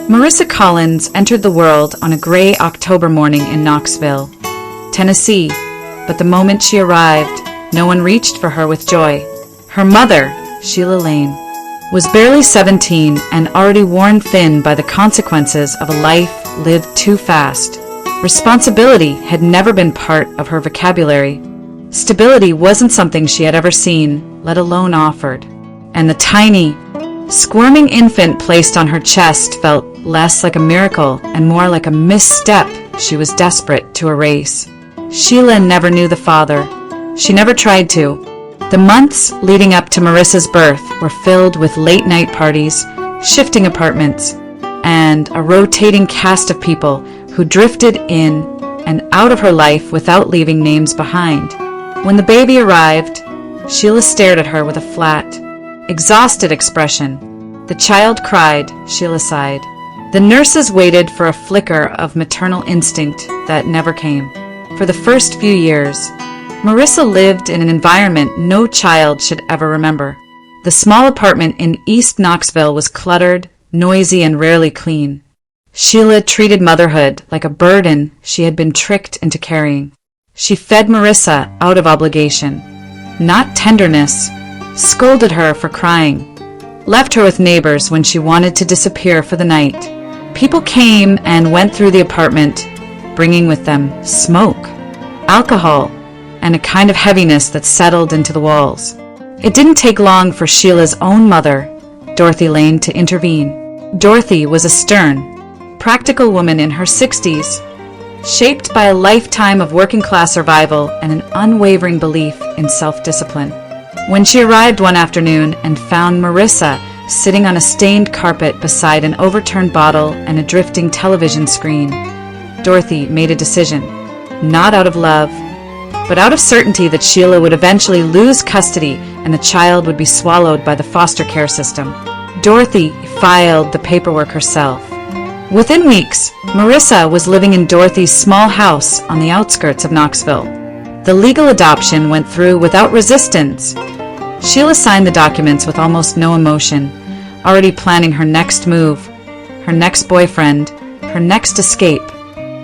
Marissa Collins entered the world on a gray October morning in Knoxville, Tennessee, but the moment she arrived, no one reached for her with joy. Her mother, Sheila Lane, was barely 17 and already worn thin by the consequences of a life lived too fast. Responsibility had never been part of her vocabulary. Stability wasn't something she had ever seen, let alone offered. And the tiny, squirming infant placed on her chest felt less like a miracle and more like a misstep she was desperate to erase. Sheila never knew the father. She never tried to. The months leading up to Marissa's birth were filled with late-night parties, shifting apartments, and a rotating cast of people who drifted in and out of her life without leaving names behind. When the baby arrived, Sheila stared at her with a flat, exhausted expression. The child cried, Sheila sighed. The nurses waited for a flicker of maternal instinct that never came. For the first few years, Marissa lived in an environment no child should ever remember. The small apartment in East Knoxville was cluttered, noisy, and rarely clean. Sheila treated motherhood like a burden she had been tricked into carrying. She fed Marissa out of obligation, not tenderness, scolded her for crying, left her with neighbors when she wanted to disappear for the night. People came and went through the apartment, bringing with them smoke, alcohol, and a kind of heaviness that settled into the walls. It didn't take long for Sheila's own mother, Dorothy Lane, to intervene. Dorothy was a stern, practical woman in her 60s, shaped by a lifetime of working-class survival and an unwavering belief in self-discipline. When she arrived one afternoon and found Marissa sitting on a stained carpet beside an overturned bottle and a drifting television screen, Dorothy made a decision, not out of love, but out of certainty that Sheila would eventually lose custody and the child would be swallowed by the foster care system. Dorothy filed the paperwork herself. Within weeks, Marissa was living in Dorothy's small house on the outskirts of Knoxville. The legal adoption went through without resistance. Sheila signed the documents with almost no emotion, already planning her next move, her next boyfriend, her next escape.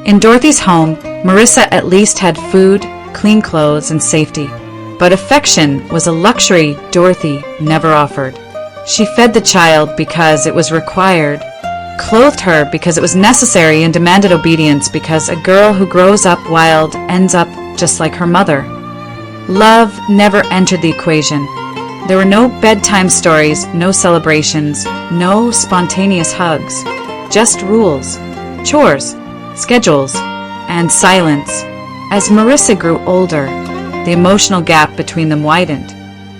In Dorothy's home, Marissa at least had food, clean clothes, and safety. But affection was a luxury Dorothy never offered. She fed the child because it was required, clothed her because it was necessary, and demanded obedience because a girl who grows up wild ends up just like her mother. Love never entered the equation. There were no bedtime stories, no celebrations, no spontaneous hugs. Just rules, chores, schedules, and silence. As Marissa grew older, the emotional gap between them widened.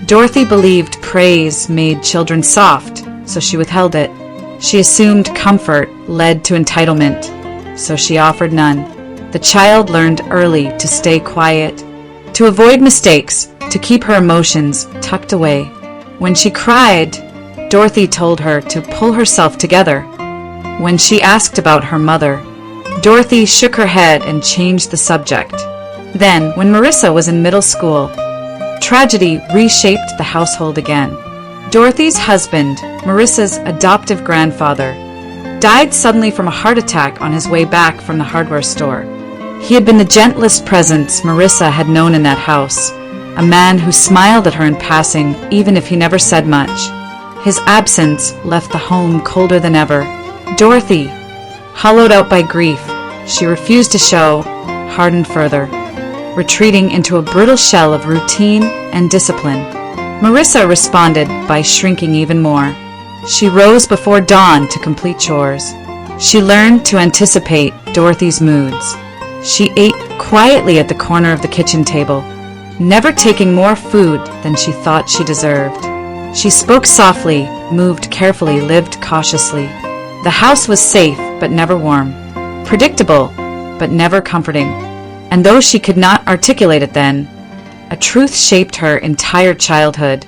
Dorothy believed praise made children soft, so she withheld it. She assumed comfort led to entitlement, so she offered none. The child learned early to stay quiet, to avoid mistakes, to keep her emotions tucked away. When she cried, Dorothy told her to pull herself together. When she asked about her mother, Dorothy shook her head and changed the subject. Then, when Marissa was in middle school, tragedy reshaped the household again. Dorothy's husband, Marissa's adoptive grandfather, died suddenly from a heart attack on his way back from the hardware store. He had been the gentlest presence Marissa had known in that house, a man who smiled at her in passing even if he never said much. His absence left the home colder than ever. Dorothy, hollowed out by grief, she refused to show, hardened further, retreating into a brittle shell of routine and discipline. Marissa responded by shrinking even more. She rose before dawn to complete chores. She learned to anticipate Dorothy's moods. She ate quietly at the corner of the kitchen table, never taking more food than she thought she deserved. She spoke softly, moved carefully, lived cautiously. The house was safe, but never warm. Predictable, but never comforting. And though she could not articulate it then, a truth shaped her entire childhood.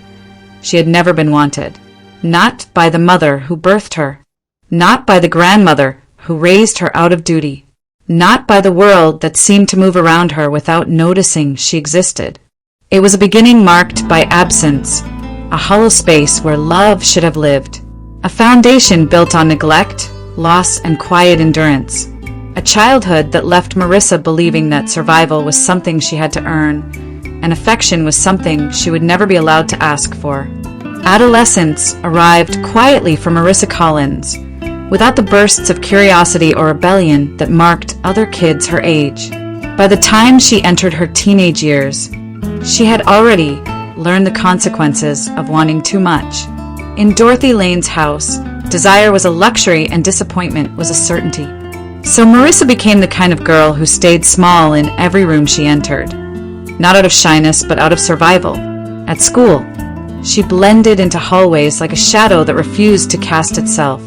She had never been wanted. Not by the mother who birthed her. Not by the grandmother who raised her out of duty. Not by the world that seemed to move around her without noticing she existed. It was a beginning marked by absence, a hollow space where love should have lived, a foundation built on neglect, loss, and quiet endurance. A childhood that left Marissa believing that survival was something she had to earn, and affection was something she would never be allowed to ask for. Adolescence arrived quietly for Marissa Collins, without the bursts of curiosity or rebellion that marked other kids her age. By the time she entered her teenage years, she had already learned the consequences of wanting too much. In Dorothy Lane's house, desire was a luxury and disappointment was a certainty. So Marissa became the kind of girl who stayed small in every room she entered, not out of shyness but out of survival. At school, she blended into hallways like a shadow that refused to cast itself.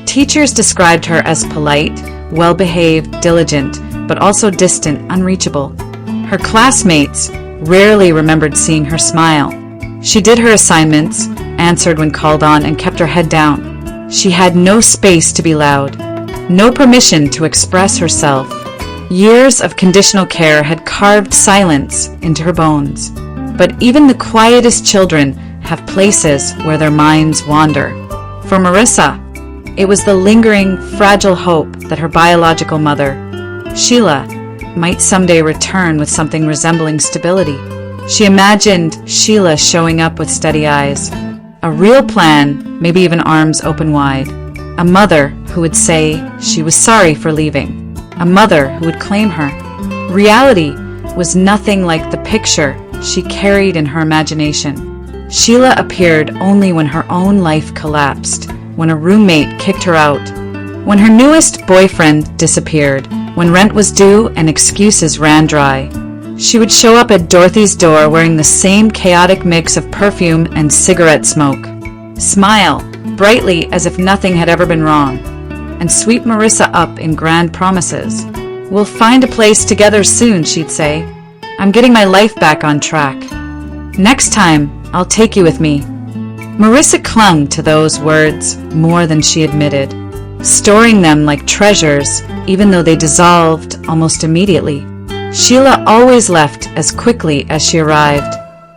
Teachers described her as polite, well-behaved, diligent, but also distant, unreachable. Her classmates rarely remembered seeing her smile. She did her assignments, answered when called on, and kept her head down. She had no space to be loud, no permission to express herself. Years of conditional care had carved silence into her bones. But even the quietest children have places where their minds wander. For Marissa, it was the lingering, fragile hope that her biological mother, Sheila, might someday return with something resembling stability. She imagined Sheila showing up with steady eyes, a real plan, maybe even arms open wide. A mother who would say she was sorry for leaving. A mother who would claim her. Reality was nothing like the picture she carried in her imagination. Sheila appeared only when her own life collapsed, when a roommate kicked her out, when her newest boyfriend disappeared, when rent was due and excuses ran dry. She would show up at Dorothy's door wearing the same chaotic mix of perfume and cigarette smoke, smile brightly as if nothing had ever been wrong, and sweep Marissa up in grand promises. "We'll find a place together soon," she'd say. "I'm getting my life back on track. Next time, I'll take you with me." Marissa clung to those words more than she admitted, storing them like treasures even though they dissolved almost immediately. Sheila always left as quickly as she arrived,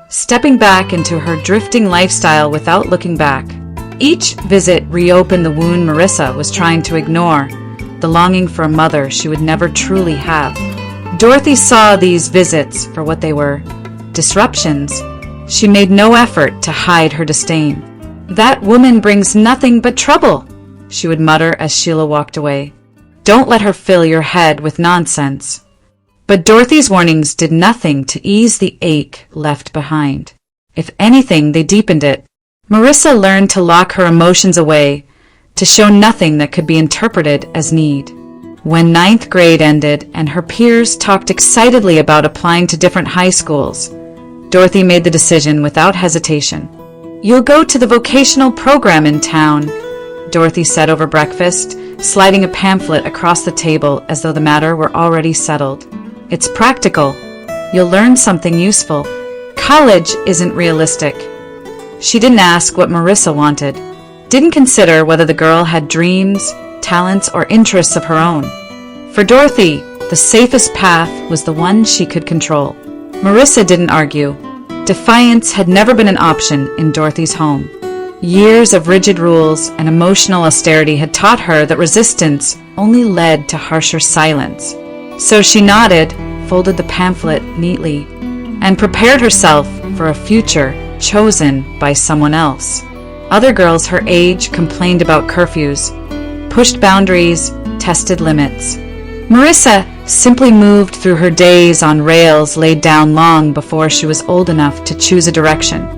stepping back into her drifting lifestyle without looking back. Each visit reopened the wound Marissa was trying to ignore, the longing for a mother she would never truly have. Dorothy saw these visits for what they were, disruptions. She made no effort to hide her disdain. "That woman brings nothing but trouble," she would mutter as Sheila walked away. "Don't let her fill your head with nonsense." But Dorothy's warnings did nothing to ease the ache left behind. If anything, they deepened it. Marissa learned to lock her emotions away, to show nothing that could be interpreted as need. When 9th grade ended and her peers talked excitedly about applying to different high schools, Dorothy made the decision without hesitation. "You'll go to the vocational program in town," Dorothy said over breakfast, sliding a pamphlet across the table as though the matter were already settled. "It's practical. You'll learn something useful. College isn't realistic." She didn't ask what Marissa wanted, didn't consider whether the girl had dreams, talents, or interests of her own. For Dorothy, the safest path was the one she could control. Marissa didn't argue. Defiance had never been an option in Dorothy's home. Years of rigid rules and emotional austerity had taught her that resistance only led to harsher silence. So she nodded, folded the pamphlet neatly, and prepared herself for a future chosen by someone else. Other girls her age complained about curfews, pushed boundaries, tested limits. Marissa simply moved through her days on rails laid down long before she was old enough to choose a direction.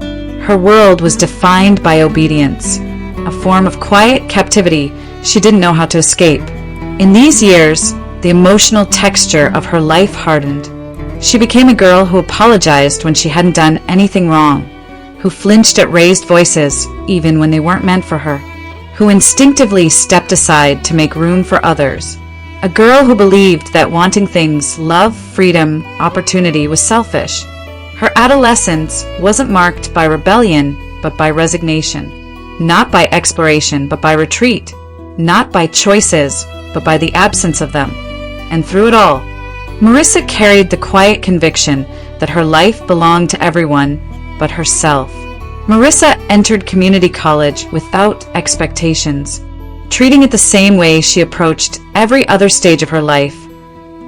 Her world was defined by obedience, a form of quiet captivity she didn't know how to escape. In these years, the emotional texture of her life hardened. She became a girl who apologized when she hadn't done anything wrong, who flinched at raised voices even when they weren't meant for her, who instinctively stepped aside to make room for others. A girl who believed that wanting things, love, freedom, opportunity, was selfish. Her adolescence wasn't marked by rebellion, but by resignation. Not by exploration, but by retreat. Not by choices, but by the absence of them. And through it all, Marissa carried the quiet conviction that her life belonged to everyone but herself. Marissa entered community college without expectations, treating it the same way she approached every other stage of her life.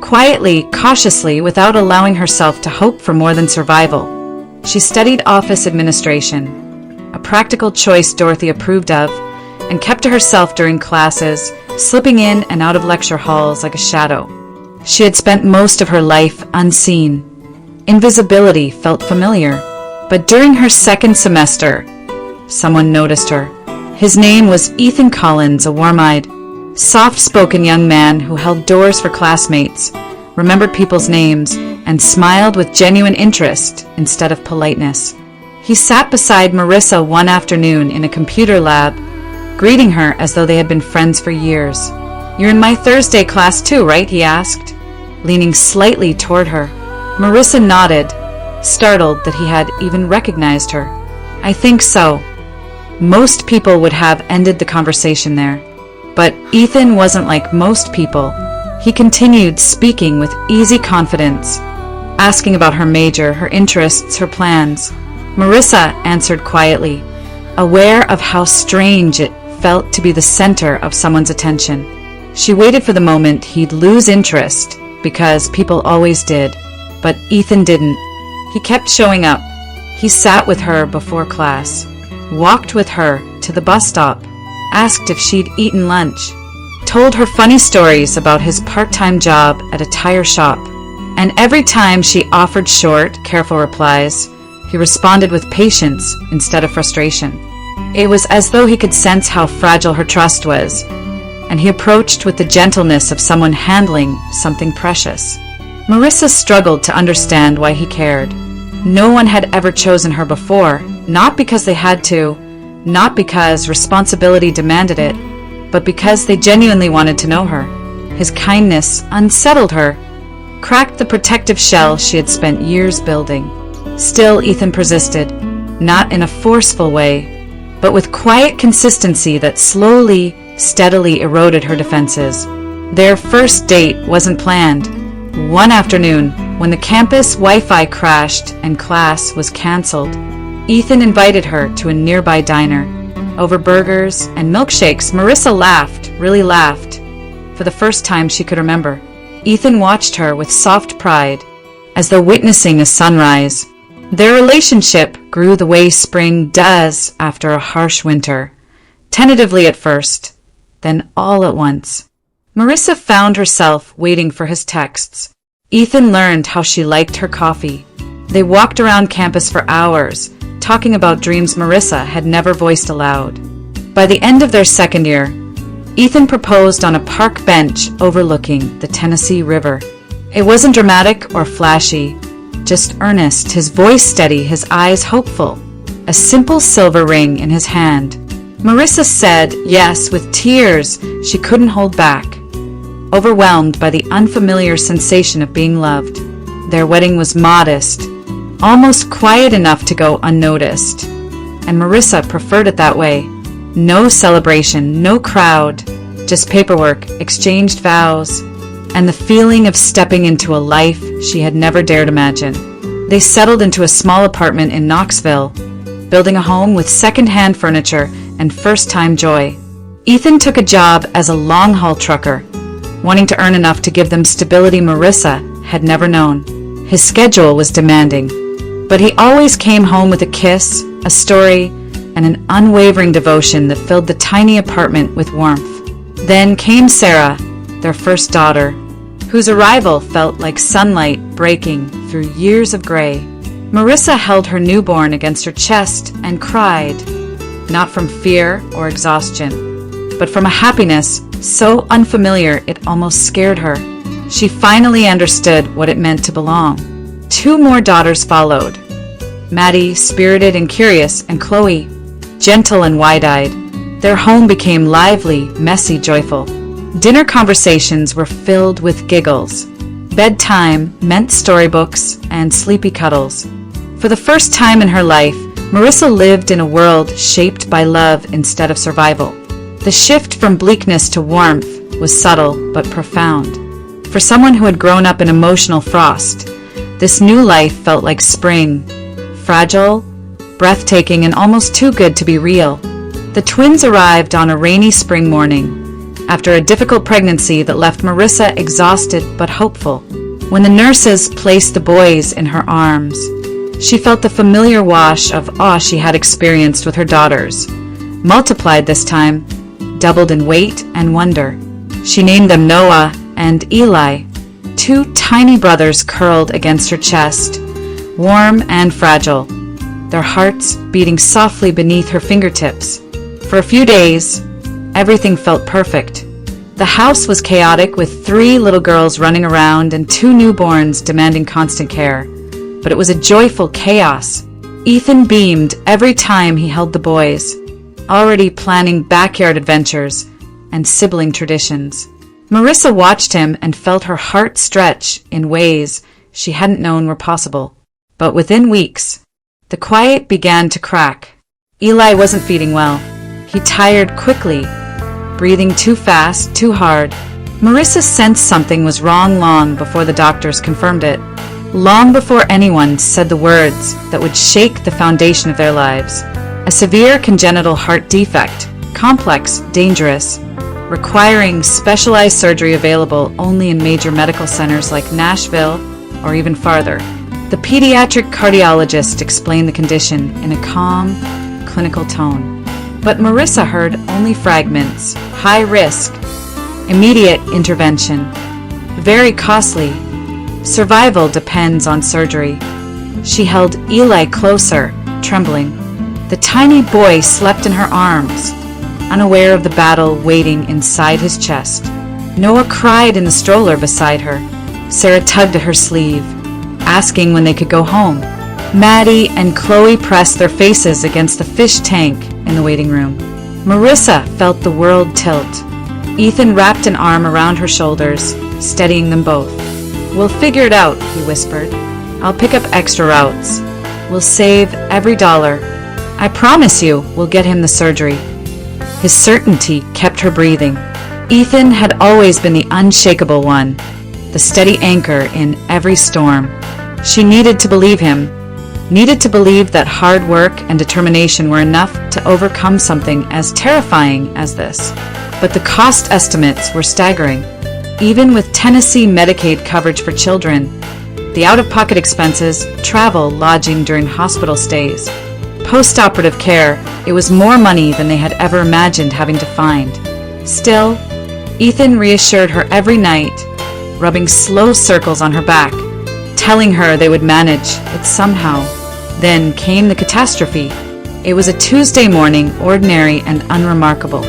Quietly, cautiously, without allowing herself to hope for more than survival. She studied office administration, a practical choice Dorothy approved of, and kept to herself during classes, slipping in and out of lecture halls like a shadow. She had spent most of her life unseen. Invisibility felt familiar, but during her second semester, someone noticed her. His name was Ethan Collins, a warm-eyed, soft-spoken young man who held doors for classmates, remembered people's names, and smiled with genuine interest instead of politeness. He sat beside Marissa one afternoon in a computer lab, greeting her as though they had been friends for years. "You're in my Thursday class too, right?" he asked, leaning slightly toward her. Marissa nodded, startled that he had even recognized her. "I think so." Most people would have ended the conversation there. But Ethan wasn't like most people. He continued speaking with easy confidence, asking about her major, her interests, her plans. Marissa answered quietly, aware of how strange it felt to be the center of someone's attention. She waited for the moment he'd lose interest, because people always did. But Ethan didn't. He kept showing up. He sat with her before class, walked with her to the bus stop, asked if she'd eaten lunch, told her funny stories about his part-time job at a tire shop. And every time she offered short, careful replies, he responded with patience instead of frustration. It was as though he could sense how fragile her trust was, and he approached with the gentleness of someone handling something precious. Marissa struggled to understand why he cared. No one had ever chosen her before, not because they had to, not because responsibility demanded it, but because they genuinely wanted to know her. His kindness unsettled her, cracked the protective shell she had spent years building. Still, Ethan persisted, not in a forceful way, but with quiet consistency that slowly, steadily eroded her defenses. Their first date wasn't planned. One afternoon, when the campus Wi-Fi crashed and class was canceled, Ethan invited her to a nearby diner. Over burgers and milkshakes, Marissa laughed, really laughed, for the first time she could remember. Ethan watched her with soft pride, as though witnessing a sunrise. Their relationship grew the way spring does after a harsh winter, tentatively at first, then all at once. Marissa found herself waiting for his texts. Ethan learned how she liked her coffee. They walked around campus for hours, talking about dreams Marissa had never voiced aloud. By the end of their second year, Ethan proposed on a park bench overlooking the Tennessee River. It wasn't dramatic or flashy, just earnest, his voice steady, his eyes hopeful, a simple silver ring in his hand. Marissa said yes with tears she couldn't hold back, overwhelmed by the unfamiliar sensation of being loved. Their wedding was modest, almost quiet enough to go unnoticed, and Marissa preferred it that way. No celebration, no crowd, just paperwork, exchanged vows, and the feeling of stepping into a life she had never dared imagine. They settled into a small apartment in Knoxville, building a home with second-hand furniture and first-time joy. Ethan took a job as a long-haul trucker, wanting to earn enough to give them stability Marissa had never known. His schedule was demanding, but he always came home with a kiss, a story, and an unwavering devotion that filled the tiny apartment with warmth. Then came Sarah, their first daughter, whose arrival felt like sunlight breaking through years of gray. Marissa held her newborn against her chest and cried, not from fear or exhaustion, but from a happiness so unfamiliar it almost scared her. She finally understood what it meant to belong. 2 more daughters followed. Maddie, spirited and curious, and Chloe, gentle and wide-eyed. Their home became lively, messy, joyful. Dinner conversations were filled with giggles. Bedtime meant storybooks and sleepy cuddles. For the first time in her life, Marissa lived in a world shaped by love instead of survival. The shift from bleakness to warmth was subtle but profound. For someone who had grown up in emotional frost, this new life felt like spring, fragile, breathtaking, and almost too good to be real. The twins arrived on a rainy spring morning, after a difficult pregnancy that left Marissa exhausted but hopeful. When the nurses placed the boys in her arms, she felt the familiar wash of awe she had experienced with her daughters, multiplied this time, doubled in weight and wonder. She named them Noah and Eli, two tiny brothers curled against her chest, warm and fragile, their hearts beating softly beneath her fingertips. For a few days, everything felt perfect. The house was chaotic with 3 little girls running around and 2 newborns demanding constant care. But it was a joyful chaos. Ethan beamed every time he held the boys, already planning backyard adventures and sibling traditions. Marissa watched him and felt her heart stretch in ways she hadn't known were possible. But within weeks, the quiet began to crack. Eli wasn't feeding well. He tired quickly, breathing too fast, too hard. Marissa sensed something was wrong long before the doctors confirmed it. Long before anyone said the words that would shake the foundation of their lives. A severe congenital heart defect, complex, dangerous, requiring specialized surgery available only in major medical centers like Nashville or even farther. The pediatric cardiologist explained the condition in a calm, clinical tone. But Marissa heard only fragments. High risk, immediate intervention, very costly. Survival depends on surgery. She held Eli closer, trembling. The tiny boy slept in her arms, unaware of the battle waiting inside his chest. Noah cried in the stroller beside her. Sarah tugged at her sleeve, asking when they could go home. Maddie and Chloe pressed their faces against the fish tank in the waiting room. Marissa felt the world tilt. Ethan wrapped an arm around her shoulders, steadying them both. "We'll figure it out," he whispered. "I'll pick up extra routes. We'll save every dollar. I promise you we'll get him the surgery." His certainty kept her breathing. Ethan had always been the unshakable one, the steady anchor in every storm. She needed to believe him, needed to believe that hard work and determination were enough to overcome something as terrifying as this. But the cost estimates were staggering. Even with Tennessee Medicaid coverage for children, the out-of-pocket expenses, travel, lodging during hospital stays, post-operative care, it was more money than they had ever imagined having to find. Still, Ethan reassured her every night, rubbing slow circles on her back, telling her they would manage it somehow. Then came the catastrophe. It was a Tuesday morning, ordinary and unremarkable.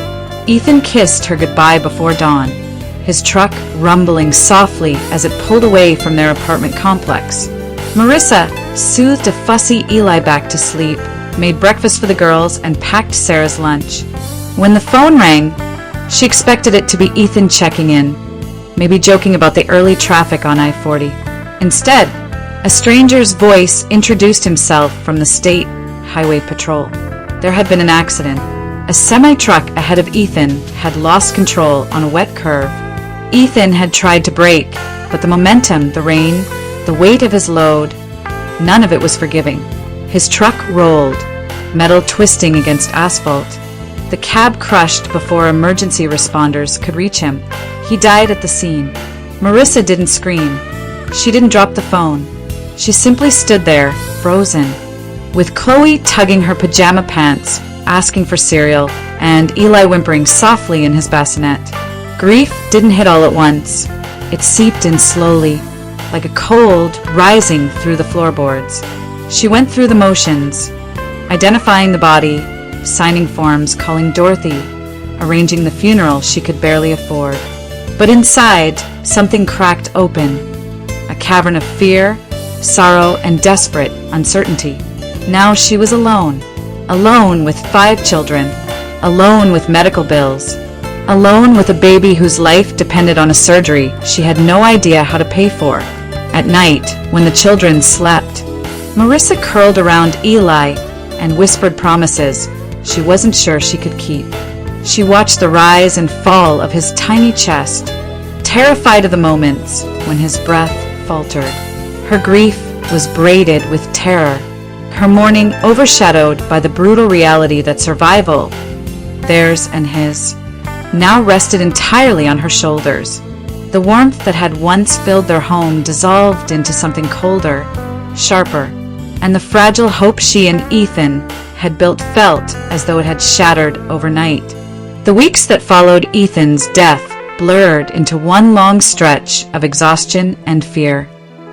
Ethan kissed her goodbye before dawn, his truck rumbling softly as it pulled away from their apartment complex. Marissa soothed a fussy Eli back to sleep, made breakfast for the girls, and packed Sarah's lunch. When the phone rang, she expected it to be Ethan checking in, maybe joking about the early traffic on I-40. Instead, a stranger's voice introduced himself from the State Highway Patrol. There had been an accident. A semi-truck ahead of Ethan had lost control on a wet curve. Ethan had tried to brake, but the momentum, the rain, the weight of his load, none of it was forgiving. His truck rolled, metal twisting against asphalt. The cab crushed before emergency responders could reach him. He died at the scene. Marissa didn't scream. She didn't drop the phone. She simply stood there, frozen, with Chloe tugging her pajama pants, asking for cereal, and Eli whimpering softly in his bassinet. Grief didn't hit all at once. It seeped in slowly, like a cold rising through the floorboards. She went through the motions, identifying the body, signing forms, calling Dorothy, arranging the funeral she could barely afford. But inside, something cracked open, a cavern of fear, sorrow, and desperate uncertainty. Now she was alone, alone with 5 children, alone with medical bills, alone with a baby whose life depended on a surgery she had no idea how to pay for. At night, when the children slept, Marissa curled around Eli and whispered promises she wasn't sure she could keep. She watched the rise and fall of his tiny chest, terrified of the moments when his breath faltered. Her grief was braided with terror, her mourning overshadowed by the brutal reality that survival, theirs and his, now rested entirely on her shoulders. The warmth that had once filled their home dissolved into something colder, sharper, and the fragile hope she and Ethan had built felt as though it had shattered overnight. The weeks that followed Ethan's death blurred into one long stretch of exhaustion and fear.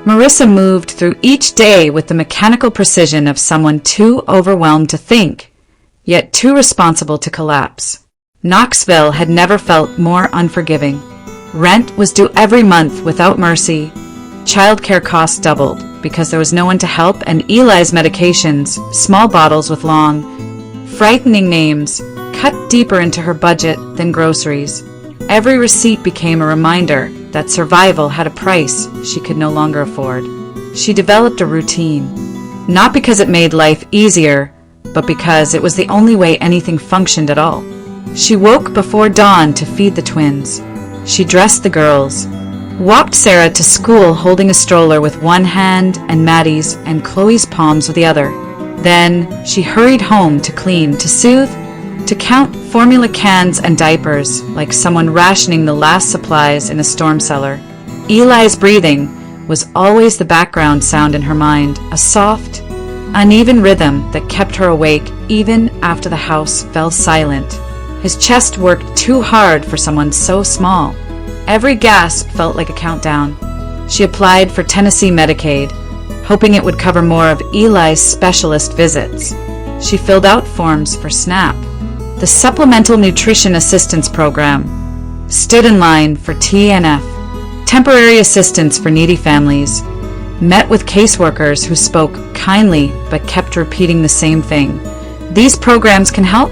Marissa moved through each day with the mechanical precision of someone too overwhelmed to think, yet too responsible to collapse. Knoxville had never felt more unforgiving. Rent was due every month without mercy. Childcare costs doubled because there was no one to help, and Eli's medications, small bottles with long, frightening names, cut deeper into her budget than groceries. Every receipt became a reminder that survival had a price she could no longer afford. She developed a routine, not because it made life easier, but because it was the only way anything functioned at all. She woke before dawn to feed the twins. She dressed the girls, walked Sarah to school holding a stroller with one hand and Maddie's and Chloe's palms with the other. Then she hurried home to clean, to soothe, to count formula cans and diapers like someone rationing the last supplies in a storm cellar. Eli's breathing was always the background sound in her mind, a soft, uneven rhythm that kept her awake even after the house fell silent. His chest worked too hard for someone so small. Every gasp felt like a countdown. She applied for Tennessee Medicaid, hoping it would cover more of Eli's specialist visits. She filled out forms for SNAP, the Supplemental Nutrition Assistance Program, stood in line for TNF, temporary assistance for needy families, met with caseworkers who spoke kindly but kept repeating the same thing. These programs can help,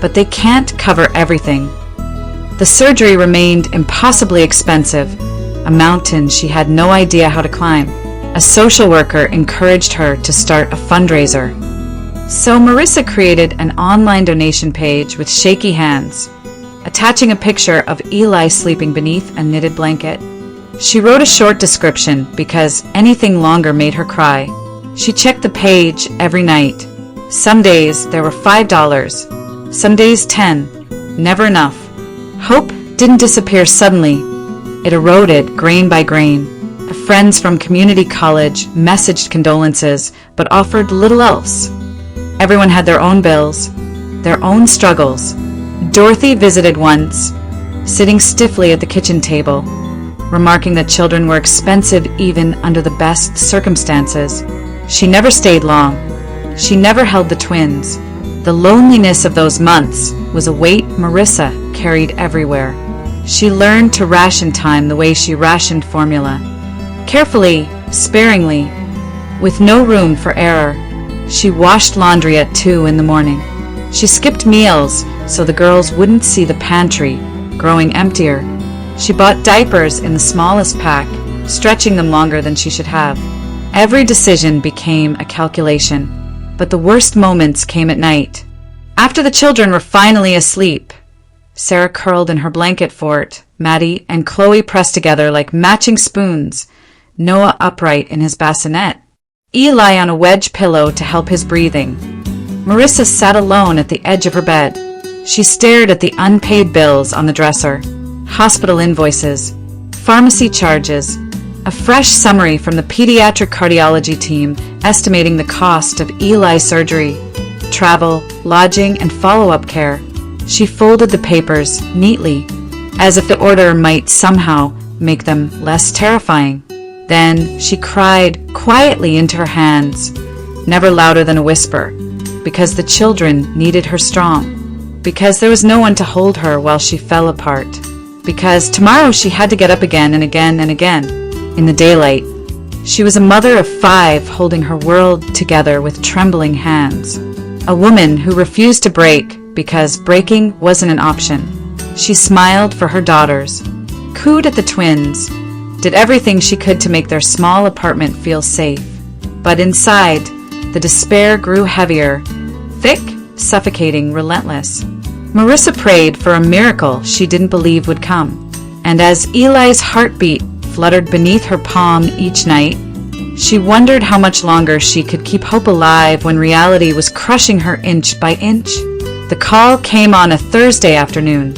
but they can't cover everything. The surgery remained impossibly expensive, a mountain she had no idea how to climb. A social worker encouraged her to start a fundraiser. So Marissa created an online donation page with shaky hands, attaching a picture of Eli sleeping beneath a knitted blanket. She wrote a short description because anything longer made her cry. She checked the page every night. Some days there were $5, some days 10, never enough. Hope didn't disappear suddenly. It eroded grain by grain. Friends from community college messaged condolences but offered little else. Everyone had their own bills, their own struggles. Dorothy visited once, sitting stiffly at the kitchen table, remarking that children were expensive even under the best circumstances. She never stayed long. She never held the twins. The loneliness of those months was a weight Marissa carried everywhere. She learned to ration time the way she rationed formula. Carefully, sparingly, with no room for error. She washed laundry at 2 in the morning. She skipped meals so the girls wouldn't see the pantry growing emptier. She bought diapers in the smallest pack, stretching them longer than she should have. Every decision became a calculation, but the worst moments came at night. After the children were finally asleep, Sarah curled in her blanket fort, Maddie and Chloe pressed together like matching spoons, Noah upright in his bassinet, Eli on a wedge pillow to help his breathing. Marissa sat alone at the edge of her bed. She stared at the unpaid bills on the dresser, hospital invoices, pharmacy charges, a fresh summary from the pediatric cardiology team estimating the cost of Eli's surgery, travel, lodging, and follow-up care. She folded the papers neatly, as if the order might somehow make them less terrifying. Then she cried quietly into her hands, never louder than a whisper, because the children needed her strong, because there was no one to hold her while she fell apart, because tomorrow she had to get up again and again and again, in the daylight. She was a mother of 5 holding her world together with trembling hands, a woman who refused to break because breaking wasn't an option. She smiled for her daughters, cooed at the twins, did everything she could to make their small apartment feel safe. But inside, the despair grew heavier, thick, suffocating, relentless. Marissa prayed for a miracle she didn't believe would come. And as Eli's heartbeat fluttered beneath her palm each night, she wondered how much longer she could keep hope alive when reality was crushing her inch by inch. The call came on a Thursday afternoon,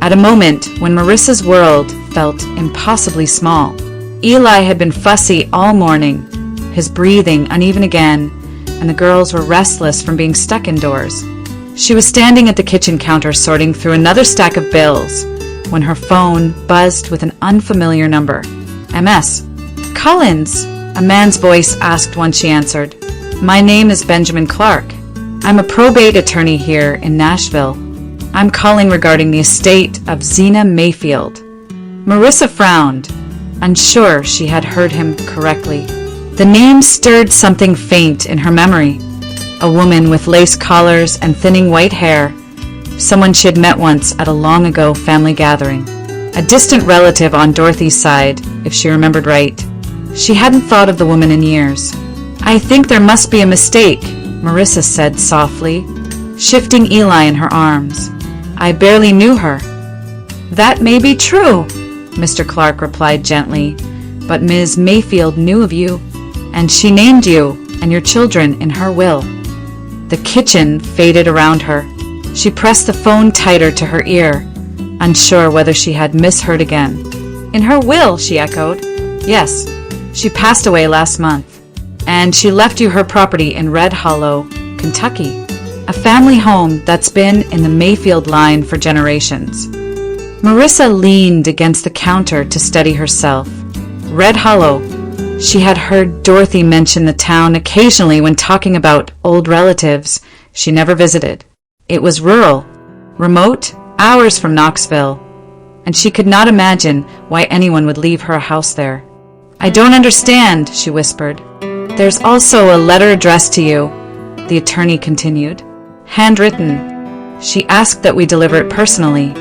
at a moment when Marissa's world felt impossibly small. Eli had been fussy all morning, his breathing uneven again, and the girls were restless from being stuck indoors. She was standing at the kitchen counter sorting through another stack of bills when her phone buzzed with an unfamiliar number. MS. Collins, a man's voice asked when she answered. My name is Benjamin Clark. I'm a probate attorney here in Nashville. I'm calling regarding the estate of Zena Mayfield. Marissa frowned, unsure she had heard him correctly. The name stirred something faint in her memory. A woman with lace collars and thinning white hair, someone she had met once at a long-ago family gathering. A distant relative on Dorothy's side, if she remembered right. She hadn't thought of the woman in years. I think there must be a mistake, Marissa said softly, shifting Eli in her arms. I barely knew her. That may be true, Mr. Clark replied gently, but Ms. Mayfield knew of you, and she named you and your children in her will. The kitchen faded around her. She pressed the phone tighter to her ear, unsure whether she had misheard again. In her will, she echoed. Yes, she passed away last month, and she left you her property in Red Hollow, Kentucky, a family home that's been in the Mayfield line for generations. Marissa leaned against the counter to steady herself. Red Hollow. She had heard Dorothy mention the town occasionally when talking about old relatives she never visited. It was rural, remote, hours from Knoxville, and she could not imagine why anyone would leave her house there. I don't understand, she whispered. There's also a letter addressed to you, the attorney continued. Handwritten. She asked that we deliver it personally.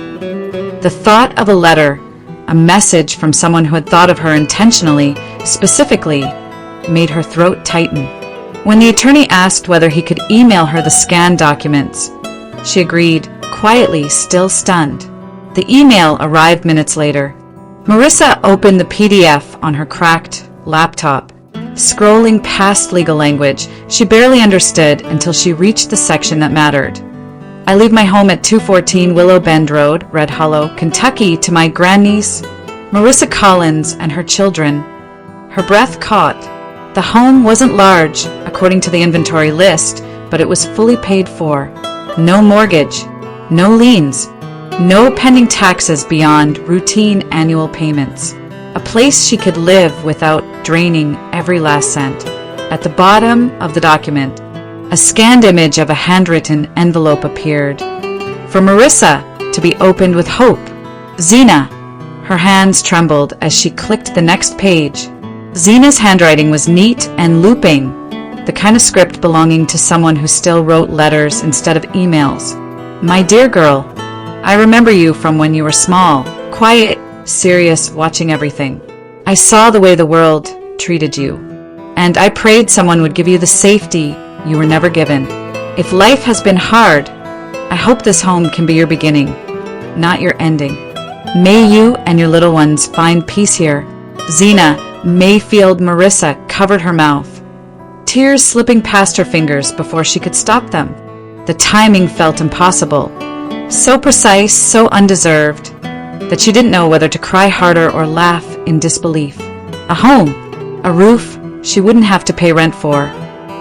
The thought of a letter, a message from someone who had thought of her intentionally, specifically, made her throat tighten. When the attorney asked whether he could email her the scanned documents, she agreed, quietly, still stunned. The email arrived minutes later. Marissa opened the PDF on her cracked laptop. Scrolling past legal language she barely understood until she reached the section that mattered. I leave my home at 214 Willow Bend Road, Red Hollow, Kentucky, to my grandniece, Marissa Collins, and her children. Her breath caught. The home wasn't large, according to the inventory list, but it was fully paid for. No mortgage, no liens, no pending taxes beyond routine annual payments. A place she could live without draining every last cent. At the bottom of the document, a scanned image of a handwritten envelope appeared. For Marissa to be opened with hope. Zena. Her hands trembled as she clicked the next page. Zena's handwriting was neat and looping, the kind of script belonging to someone who still wrote letters instead of emails. My dear girl, I remember you from when you were small, quiet, serious, watching everything. I saw the way the world treated you, and I prayed someone would give you the safety you were never given. If life has been hard, I hope this home can be your beginning, not your ending. May you and your little ones find peace here. Zena Mayfield. Marissa covered her mouth, tears slipping past her fingers before she could stop them. The timing felt impossible, so precise, so undeserved, that she didn't know whether to cry harder or laugh in disbelief. A home, a roof she wouldn't have to pay rent for,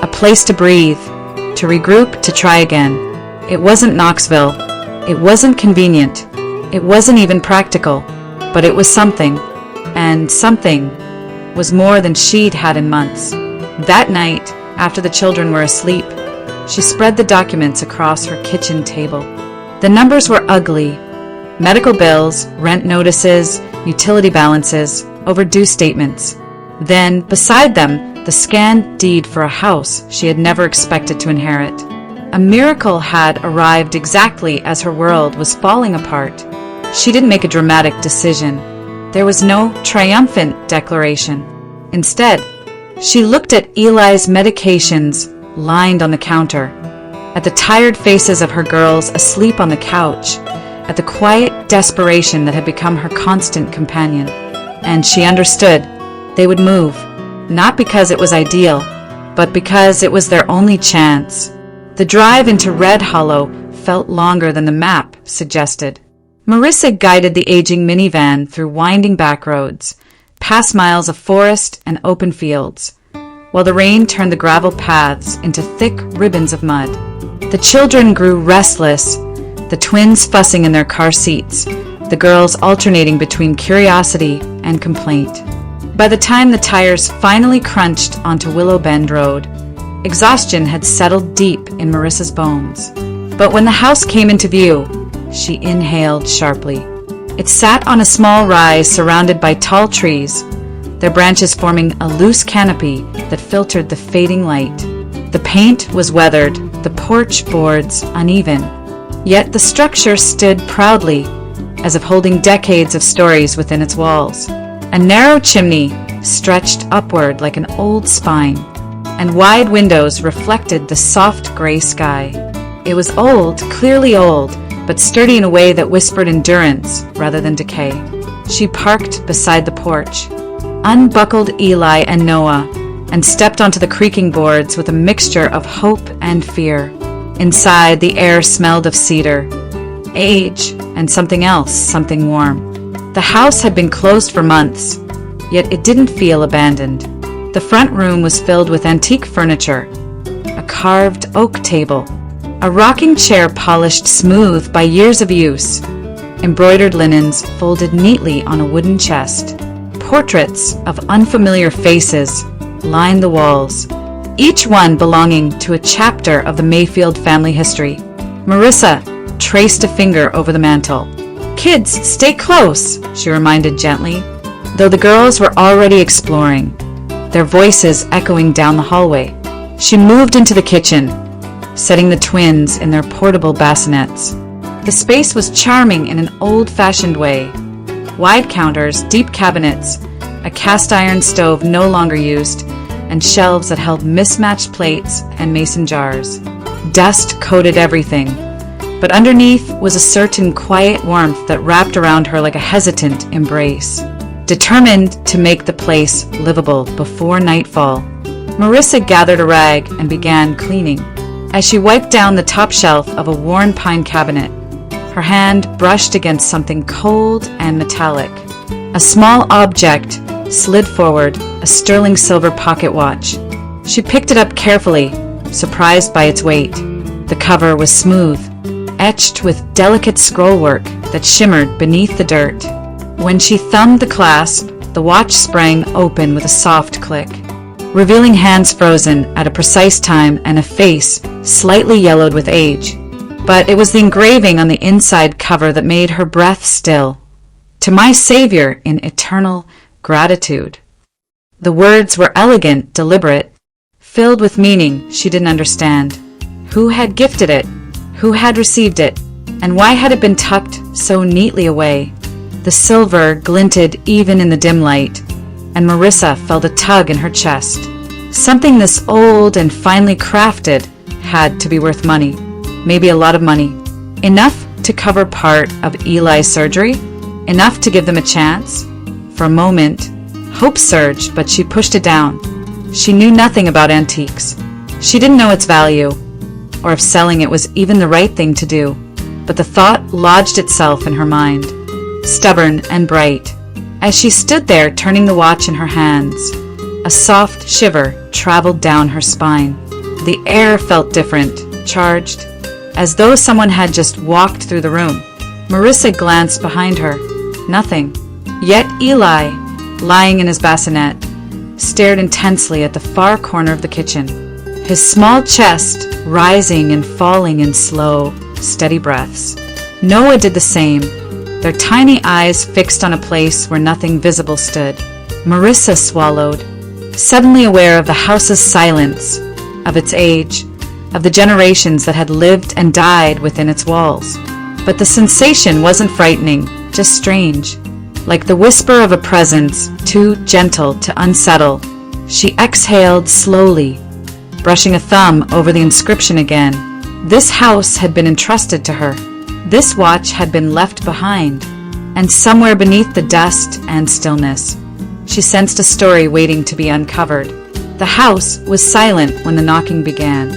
a place to breathe, to regroup, to try again. It wasn't Knoxville. It wasn't convenient. It wasn't even practical, but it was something, and something was more than she'd had in months. That night, after the children were asleep, she spread the documents across her kitchen table. The numbers were ugly. Medical bills, rent notices, utility balances, overdue statements. Then, beside them, the scanned deed for a house she had never expected to inherit. A miracle had arrived exactly as her world was falling apart. She didn't make a dramatic decision. There was no triumphant declaration. Instead, she looked at Eli's medications lined on the counter, at the tired faces of her girls asleep on the couch, at the quiet desperation that had become her constant companion. And she understood they would move, not because it was ideal, but because it was their only chance. The drive into Red Hollow felt longer than the map suggested. Marissa guided the aging minivan through winding back roads, past miles of forest and open fields, while the rain turned the gravel paths into thick ribbons of mud. The children grew restless, the twins fussing in their car seats, the girls alternating between curiosity and complaint. By the time the tires finally crunched onto Willow Bend Road, exhaustion had settled deep in Marissa's bones. But when the house came into view, she inhaled sharply. It sat on a small rise surrounded by tall trees, their branches forming a loose canopy that filtered the fading light. The paint was weathered, the porch boards uneven, yet the structure stood proudly, as if holding decades of stories within its walls. A narrow chimney stretched upward like an old spine, and wide windows reflected the soft gray sky. It was old, clearly old, but sturdy in a way that whispered endurance rather than decay. She parked beside the porch, unbuckled Eli and Noah, and stepped onto the creaking boards with a mixture of hope and fear. Inside, the air smelled of cedar, age, and something else, something warm. The house had been closed for months, yet it didn't feel abandoned. The front room was filled with antique furniture, a carved oak table, a rocking chair polished smooth by years of use, embroidered linens folded neatly on a wooden chest. Portraits of unfamiliar faces lined the walls, each one belonging to a chapter of the Mayfield family history. Marissa traced a finger over the mantel. "Kids, stay close," she reminded gently, though the girls were already exploring, their voices echoing down the hallway. She moved into the kitchen, setting the twins in their portable bassinets. The space was charming in an old-fashioned way. Wide counters, deep cabinets, a cast-iron stove no longer used, and shelves that held mismatched plates and mason jars. Dust coated everything, but underneath was a certain quiet warmth that wrapped around her like a hesitant embrace. Determined to make the place livable before nightfall, Marissa gathered a rag and began cleaning. As she wiped down the top shelf of a worn pine cabinet, her hand brushed against something cold and metallic. A small object slid forward, a sterling silver pocket watch. She picked it up carefully, surprised by its weight. The cover was smooth, etched with delicate scrollwork that shimmered beneath the dirt. When she thumbed the clasp, the watch sprang open with a soft click, revealing hands frozen at a precise time and a face slightly yellowed with age. But it was the engraving on the inside cover that made her breath still. "To my Savior in eternal gratitude." The words were elegant, deliberate, filled with meaning she didn't understand. Who had gifted it? Who had received it? And why had it been tucked so neatly away? The silver glinted even in the dim light, and Marissa felt a tug in her chest. Something this old and finely crafted had to be worth money. Maybe a lot of money. Enough to cover part of Eli's surgery? Enough to give them a chance? For a moment, hope surged, but she pushed it down. She knew nothing about antiques. She didn't know its value, or if selling it was even the right thing to do. But the thought lodged itself in her mind, stubborn and bright. As she stood there turning the watch in her hands, a soft shiver traveled down her spine. The air felt different, charged, as though someone had just walked through the room. Marissa glanced behind her. Nothing. Yet Eli, lying in his bassinet, stared intensely at the far corner of the kitchen, his small chest rising and falling in slow, steady breaths. Noah did the same, their tiny eyes fixed on a place where nothing visible stood. Marissa swallowed, suddenly aware of the house's silence, of its age, of the generations that had lived and died within its walls. But the sensation wasn't frightening, just strange. Like the whisper of a presence, too gentle to unsettle. She exhaled slowly, brushing a thumb over the inscription again. This house had been entrusted to her. This watch had been left behind, and somewhere beneath the dust and stillness, she sensed a story waiting to be uncovered. The house was silent when the knocking began.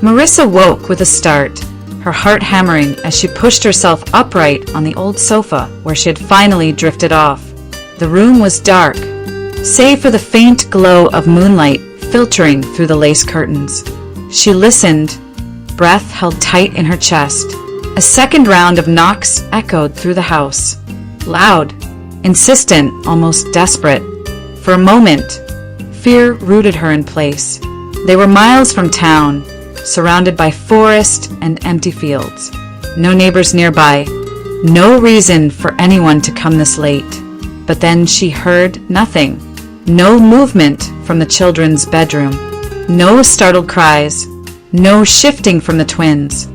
Marissa woke with a start, her heart hammering as she pushed herself upright on the old sofa where she had finally drifted off. The room was dark, save for the faint glow of moonlight filtering through the lace curtains. She listened, breath held tight in her chest. A second round of knocks echoed through the house. Loud, insistent, almost desperate. For a moment, fear rooted her in place. They were miles from town, surrounded by forest and empty fields. No neighbors nearby. No reason for anyone to come this late. But then she heard nothing. No movement from the children's bedroom. No startled cries. No shifting from the twins.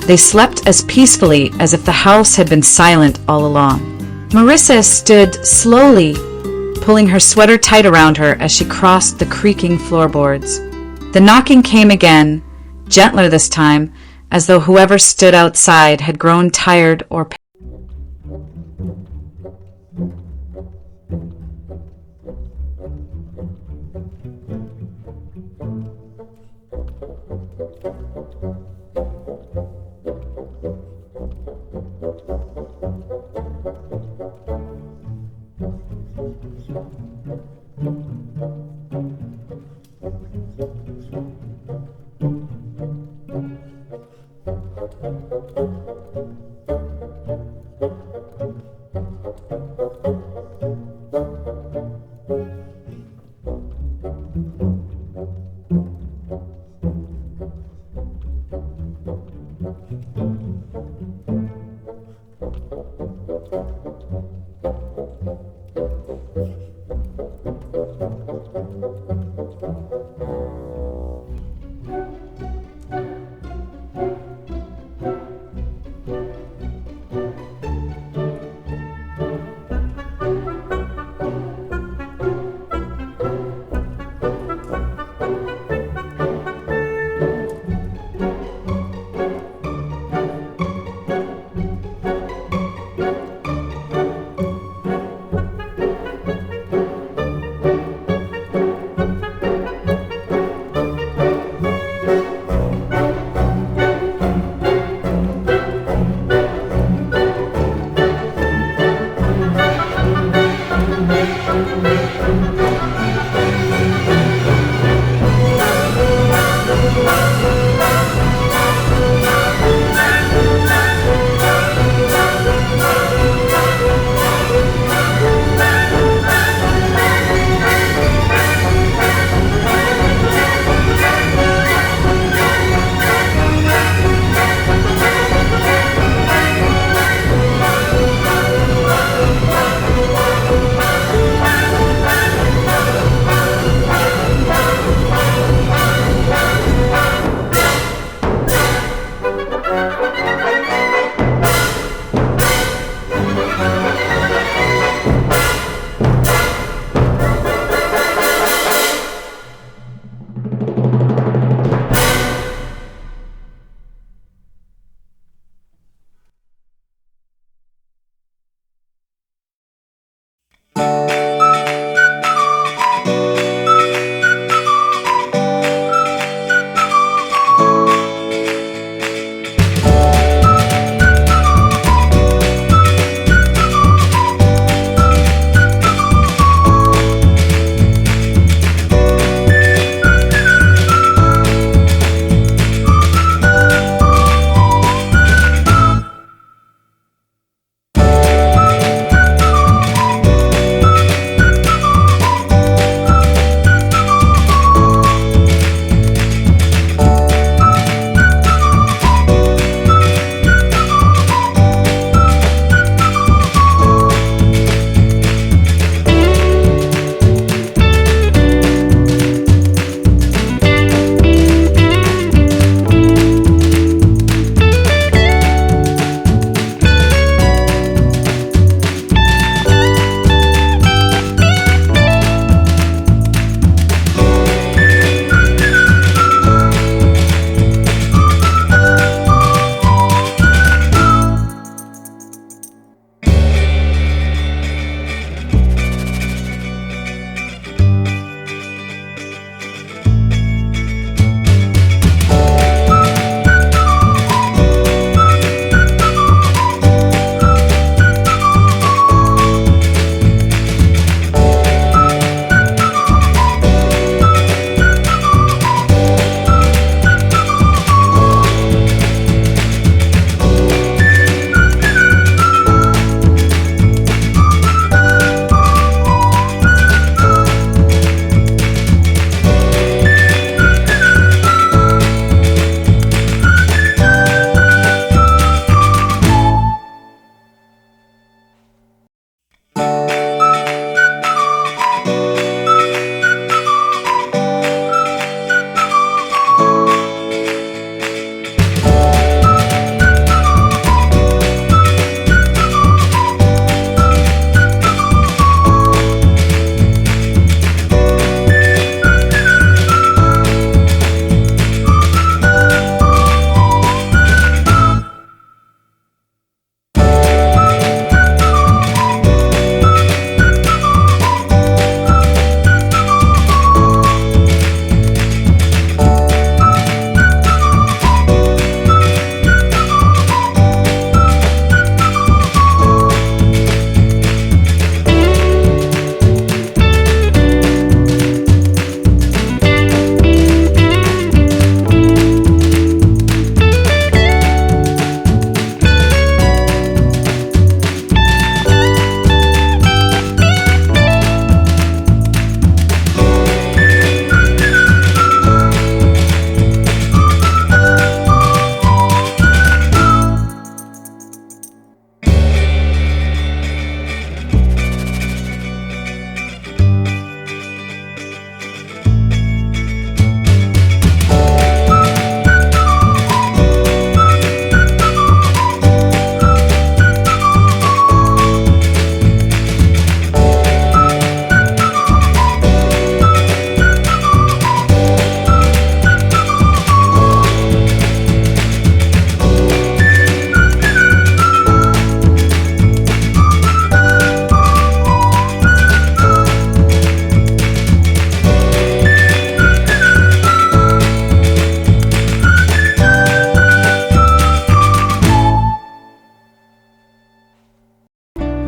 They slept as peacefully as if the house had been silent all along. Marissa stood slowly, pulling her sweater tight around her as she crossed the creaking floorboards. The knocking came again, gentler this time, as though whoever stood outside had grown tired or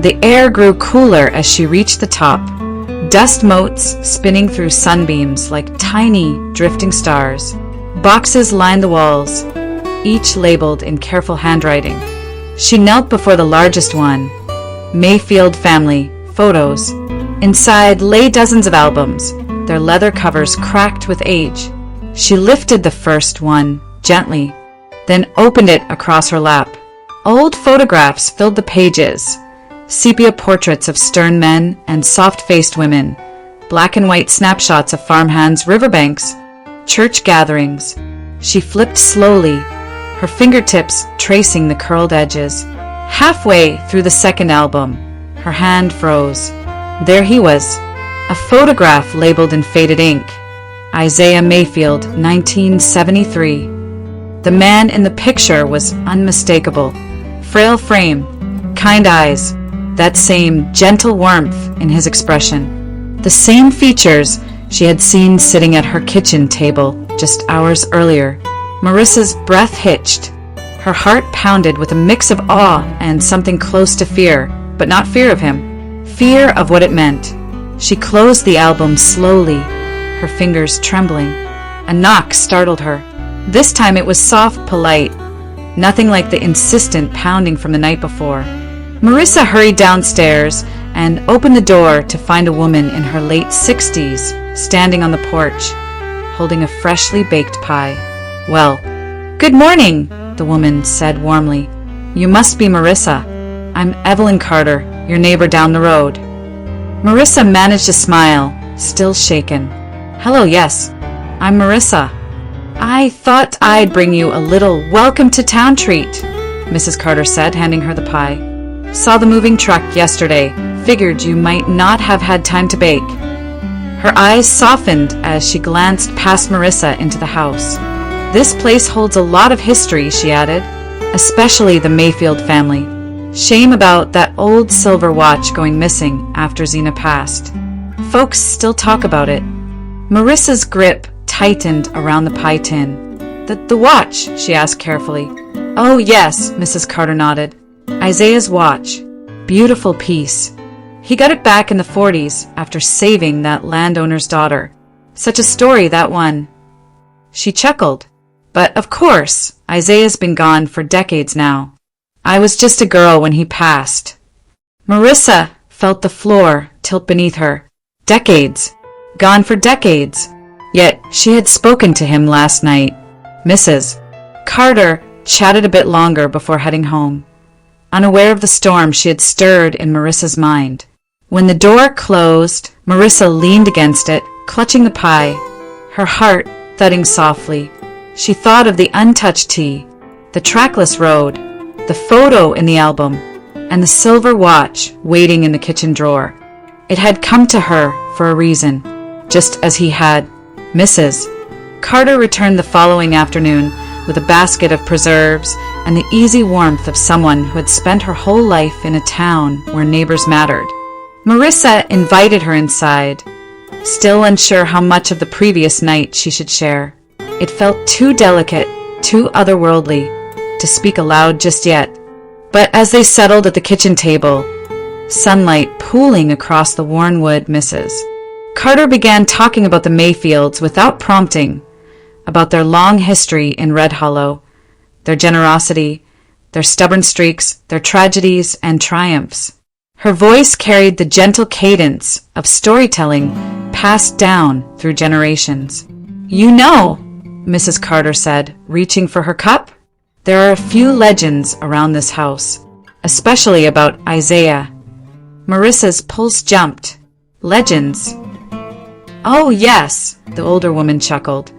The air grew cooler as she reached the top, dust motes spinning through sunbeams like tiny, drifting stars. Boxes lined the walls, each labeled in careful handwriting. She knelt before the largest one, Mayfield Family, Photos. Inside lay dozens of albums, their leather covers cracked with age. She lifted the first one, gently, then opened it across her lap. Old photographs filled the pages, sepia portraits of stern men and soft-faced women, black and white snapshots of farmhands' riverbanks, church gatherings. She flipped slowly, her fingertips tracing the curled edges. Halfway through the second album, her hand froze. There he was, a photograph labeled in faded ink. Isaiah Mayfield, 1973. The man in the picture was unmistakable. Frail frame, kind eyes, that same gentle warmth in his expression. The same features she had seen sitting at her kitchen table just hours earlier. Marissa's breath hitched. Her heart pounded with a mix of awe and something close to fear, but not fear of him. Fear of what it meant. She closed the album slowly, her fingers trembling. A knock startled her. This time it was soft, polite, nothing like the insistent pounding from the night before. Marissa hurried downstairs and opened the door to find a woman in her late 60s standing on the porch, holding a freshly baked pie. "Well, good morning," the woman said warmly. "You must be Marissa. I'm Evelyn Carter, your neighbor down the road." Marissa managed a smile, still shaken. "Hello, yes, I'm Marissa. I thought I'd bring you a little welcome-to-town treat," Mrs. Carter said, handing her the pie. "Saw the moving truck yesterday. Figured you might not have had time to bake." Her eyes softened as she glanced past Marissa into the house. "This place holds a lot of history," she added, "especially the Mayfield family. Shame about that old silver watch going missing after Zena passed. Folks still talk about it." Marissa's grip tightened around the pie tin. The watch?" she asked carefully. "Oh, yes," Mrs. Carter nodded. "Isaiah's watch. Beautiful piece. He got it back in the 40s after saving that landowner's daughter. Such a story, that one." She chuckled. "But of course, Isaiah's been gone for decades now. I was just a girl when he passed." Marissa felt the floor tilt beneath her. Decades. Gone for decades. Yet she had spoken to him last night. Mrs. Carter chatted a bit longer before heading home. Unaware of the storm she had stirred in Marissa's mind. When the door closed, Marissa leaned against it, clutching the pie, her heart thudding softly. She thought of the untouched tea, the trackless road, the photo in the album, and the silver watch waiting in the kitchen drawer. It had come to her for a reason, just as he had. Mrs. Carter returned the following afternoon with a basket of preserves and the easy warmth of someone who had spent her whole life in a town where neighbors mattered. Marissa invited her inside, still unsure how much of the previous night she should share. It felt too delicate, too otherworldly, to speak aloud just yet. But as they settled at the kitchen table, sunlight pooling across the worn wood, Mrs. Carter began talking about the Mayfields without prompting, about their long history in Red Hollow, their generosity, their stubborn streaks, their tragedies and triumphs. Her voice carried the gentle cadence of storytelling passed down through generations. "You know," Mrs. Carter said, reaching for her cup, "there are a few legends around this house, especially about Isaiah." Marissa's pulse jumped. "Legends?" "Oh, yes," the older woman chuckled.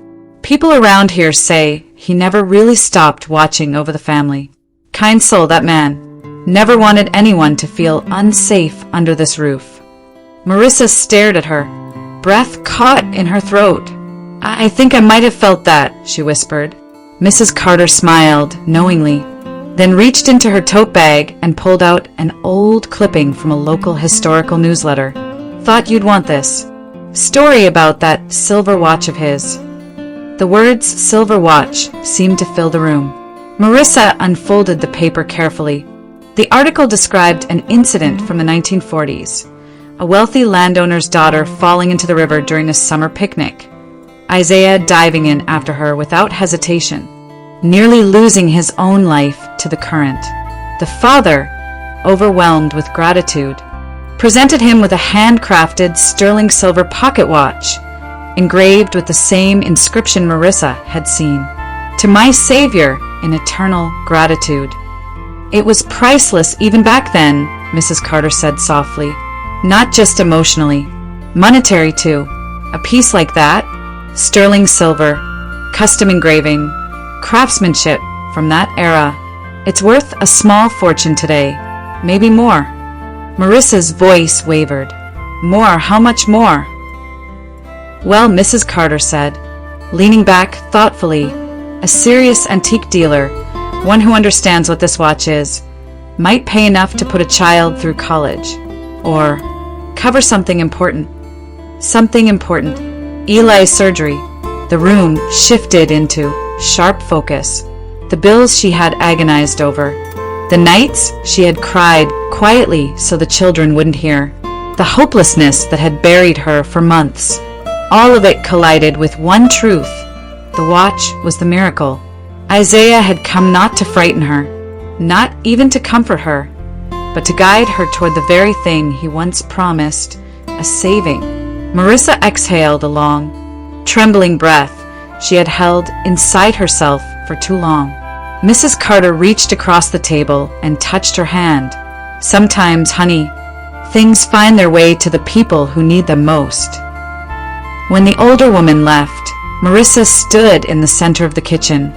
"People around here say he never really stopped watching over the family. Kind soul, that man. Never wanted anyone to feel unsafe under this roof." Marissa stared at her, breath caught in her throat. I think I might have felt that," she whispered. Mrs. Carter smiled knowingly, then reached into her tote bag and pulled out an old clipping from a local historical newsletter. "Thought you'd want this. Story about that silver watch of his." The words "silver watch" seemed to fill the room. Marissa unfolded the paper carefully. The article described an incident from the 1940s, a wealthy landowner's daughter falling into the river during a summer picnic, Isaiah diving in after her without hesitation, nearly losing his own life to the current. The father, overwhelmed with gratitude, presented him with a handcrafted sterling silver pocket watch, engraved with the same inscription Marissa had seen, "To my Savior in eternal gratitude." "It was priceless even back then," Mrs. Carter said softly. "Not just emotionally, monetary too. A piece like that, sterling silver, custom engraving, craftsmanship from that era, it's worth a small fortune today, maybe more." Marissa's voice wavered. "More? How much more?" "Well," Mrs. Carter said, leaning back thoughtfully, "a serious antique dealer, one who understands what this watch is, might pay enough to put a child through college. Or cover something important." Something important. Eli's surgery. The room shifted into sharp focus. The bills she had agonized over. The nights she had cried quietly so the children wouldn't hear. The hopelessness that had buried her for months. All of it collided with one truth. The watch was the miracle. Isaiah had come not to frighten her, not even to comfort her, but to guide her toward the very thing he once promised, a saving. Marissa exhaled a long, trembling breath she had held inside herself for too long. Mrs. Carter reached across the table and touched her hand. "Sometimes, honey, things find their way to the people who need them most." When the older woman left, Marissa stood in the center of the kitchen,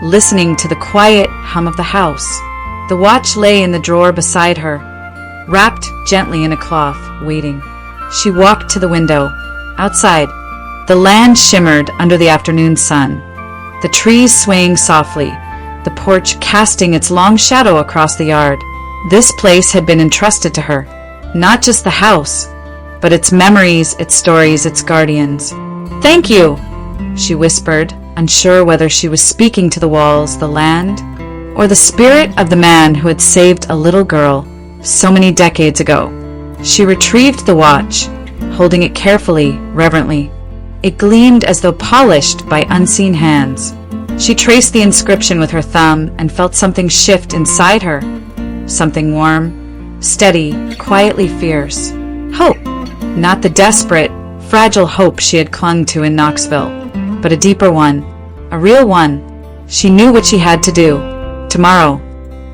listening to the quiet hum of the house. The watch lay in the drawer beside her, wrapped gently in a cloth, waiting. She walked to the window. Outside, the land shimmered under the afternoon sun, the trees swaying softly, the porch casting its long shadow across the yard. This place had been entrusted to her, not just the house, but its memories, its stories, its guardians. "Thank you," she whispered, unsure whether she was speaking to the walls, the land, or the spirit of the man who had saved a little girl so many decades ago. She retrieved the watch, holding it carefully, reverently. It gleamed as though polished by unseen hands. She traced the inscription with her thumb and felt something shift inside her. Something warm, steady, quietly fierce. Hope. Not the desperate, fragile hope she had clung to in Knoxville, but a deeper one, a real one. She knew what she had to do. Tomorrow,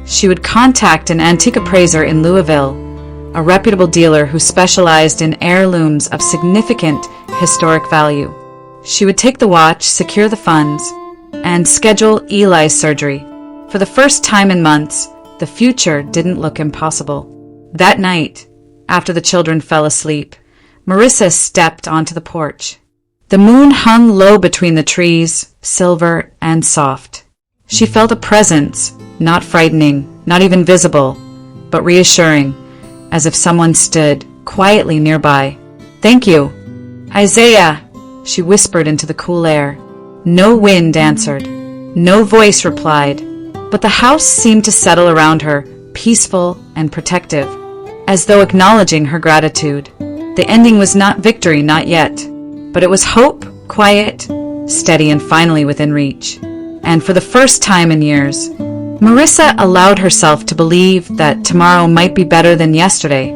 she would contact an antique appraiser in Louisville, a reputable dealer who specialized in heirlooms of significant historic value. She would take the watch, secure the funds, and schedule Eli's surgery. For the first time in months, the future didn't look impossible. That night, after the children fell asleep, Marissa stepped onto the porch. The moon hung low between the trees, silver and soft. She felt a presence, not frightening, not even visible, but reassuring, as if someone stood quietly nearby. "Thank you." "Isaiah," she whispered into the cool air. No wind answered. No voice replied, but the house seemed to settle around her, peaceful and protective, as though acknowledging her gratitude. The ending was not victory, not yet, but it was hope, quiet, steady, and finally within reach. And for the first time in years, Marissa allowed herself to believe that tomorrow might be better than yesterday,